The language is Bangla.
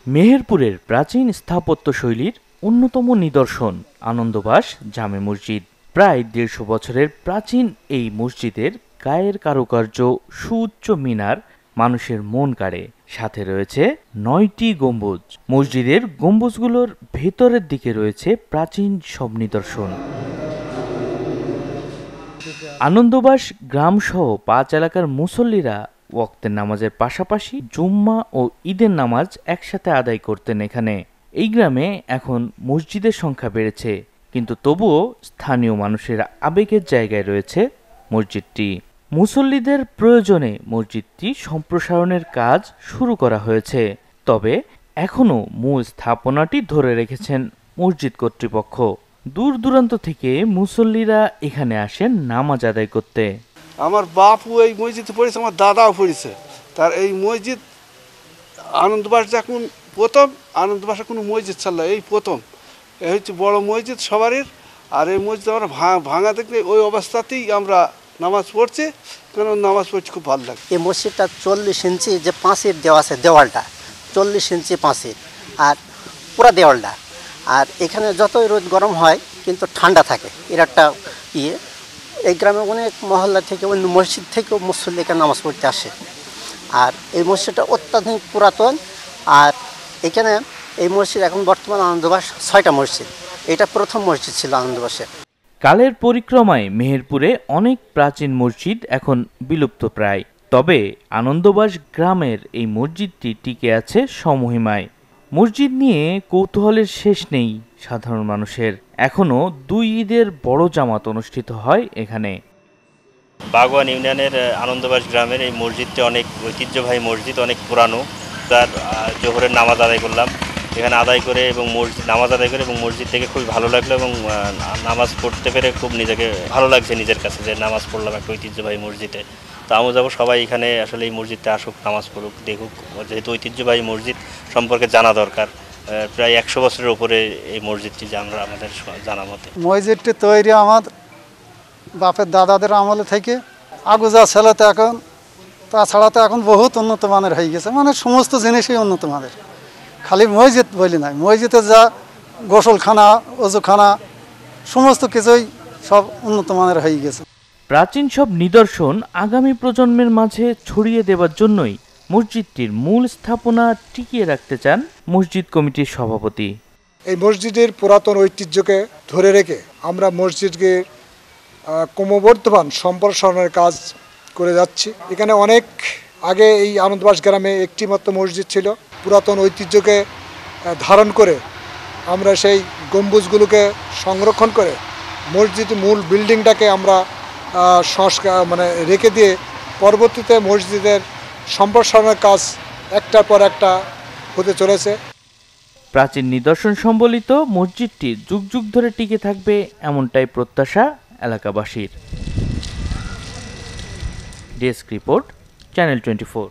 মেহেরপুরের প্রাচীন স্থাপত্যশৈলীর অন্যতম নিদর্শন আনন্দবাস জামে মসজিদ। প্রায় ১৫০ বছরের প্রাচীন এই মসজিদের গায়ের কারুকার্য, সুউচ্চ মিনার মানুষের মন কাড়ে। সাথে রয়েছে ৯টি গম্বুজ। মসজিদের গম্বুজগুলোর ভেতরের দিকে রয়েছে প্রাচীন সব নিদর্শন। আনন্দবাস গ্রামসহ ৫ এলাকার মুসল্লিরা ওয়াক্তের নামাজের পাশাপাশি জুম্মা ও ঈদের নামাজ একসাথে আদায় করতেন এখানে। এই গ্রামে এখন মসজিদের সংখ্যা বেড়েছে, কিন্তু তবুও স্থানীয় মানুষের আবেগের জায়গায় রয়েছে মসজিদটি। মুসল্লিদের প্রয়োজনে মসজিদটি সম্প্রসারণের কাজ শুরু করা হয়েছে, তবে এখনও মূল স্থাপনাটি ধরে রেখেছেন মসজিদ কর্তৃপক্ষ। দূর দূরান্ত থেকে মুসল্লিরা এখানে আসেন নামাজ আদায় করতে। আমার বাপু এই মসজিদে পড়েছে, আমার দাদাও পড়েছে। তার এই মসজিদ আনন্দবাস যখন প্রথম, আনন্দবাসে কোনো মসজিদ ছিল না, এই প্রথম। এই হচ্ছে বড় মসজিদ সবারই। আর এই মসজিদ আমরা ভাঙা দেখলে ওই অবস্থাতেই আমরা নামাজ পড়ছি, কেন নামাজ পড়ছি খুব ভালো লাগে। এই মসজিদটা ৪০ ইঞ্চি যে পাঁচির দেওয়া আছে, দেওয়ালটা ৪০ ইঞ্চি পাঁচির, আর পুরা দেওয়ালটা। আর এখানে যতই রোদ গরম হয় কিন্তু ঠান্ডা থাকে। এর একটা ইয়ে, এই গ্রামে অনেক মহল্লা থেকে, অন্য মসজিদ থেকেও মুসল্লিকে নামাজ পড়তে আসে। আর এই মসজিদটা অত্যাধুনিক পুরাতন। আর এখানে এই মসজিদ এখন বর্তমান আনন্দবাস ৬টা মসজিদ, এটা প্রথম মসজিদ ছিল আনন্দবাসে। কালের পরিক্রমায় মেহেরপুরে অনেক প্রাচীন মসজিদ এখন বিলুপ্ত প্রায়, তবে আনন্দবাস গ্রামের এই মসজিদটি টিকে আছে স্বমহিমায়। মসজিদ নিয়ে কৌতূহলের শেষ নেই সাধারণ মানুষের। এখনো ২ ঈদের বড় জামাত অনুষ্ঠিত হয় এখানে। বাগওয়ান ইউনিয়নের আনন্দবাস গ্রামের এই মসজিদটি অনেক ঐতিহ্যবাহী মসজিদ, অনেক পুরানো। তার জোহরের নামাজ আদায় করলাম এখানে, আদায় করে এবং নামাজ আদায় করে এবং মসজিদ থেকে খুবই ভালো লাগলো এবং নামাজ পড়তে পেরে খুব নিজেকে ভালো লাগছে নিজের কাছে, যে নামাজ পড়লাম একটা ঐতিহ্যবাহী মসজিদে। তো আমি যাবো সবাই এখানে আসলে এই মসজিদে আসুক, নামাজ পড়ুক, দেখুক, যেহেতু ঐতিহ্যবাহী মসজিদ সম্পর্কে জানা দরকার। প্রায় ১০০ বছরের উপরে এই মসজিদটি আমরা আমাদের জানা মতে। মসজিদটি তৈরি আমার বাপের দাদাদের আমলে থেকে আগুজা ছেলে তো এখন, তাছাড়া তো এখন বহুত উন্নত মানের হয়ে গেছে, মানে সমস্ত জিনিসই উন্নত মানের। খালি মসজিদ বলি নাই, মসজিদে যা গোসলখানা, অজুখানা, সমস্ত কিছুই সব উন্নত মানের হয়ে গেছে। প্রাচীন সব নিদর্শন আগামী প্রজন্মের মাঝে ছড়িয়ে দেওয়ার জন্যই মসজিদটির মূল স্থাপনা টিকিয়ে রাখতে চান মসজিদ কমিটির সভাপতি। এই মসজিদের পুরাতন ঐতিহ্যকে ধরে রেখে আমরা মসজিদকে ক্রমবর্ধমান সম্প্রসারণের কাজ করে যাচ্ছি। এখানে অনেক আগে এই আনন্দবাস গ্রামে একটি মাত্র মসজিদ ছিল। পুরাতন ঐতিহ্যকে ধারণ করে আমরা সেই গম্বুজগুলোকে সংরক্ষণ করে মসজিদ মূল বিল্ডিংটাকে আমরা সংস্কার রেখে দিয়ে পরবর্তীতে মসজিদের সম্প্রসারণের কাজ একটার পর একটা হতে চলেছে। প্রাচীন নিদর্শন সম্বলিত মসজিদটি যুগ যুগ ধরে টিকে থাকবে, এমনটাই প্রত্যাশা এলাকাবাসীর। Desk report, channel 24।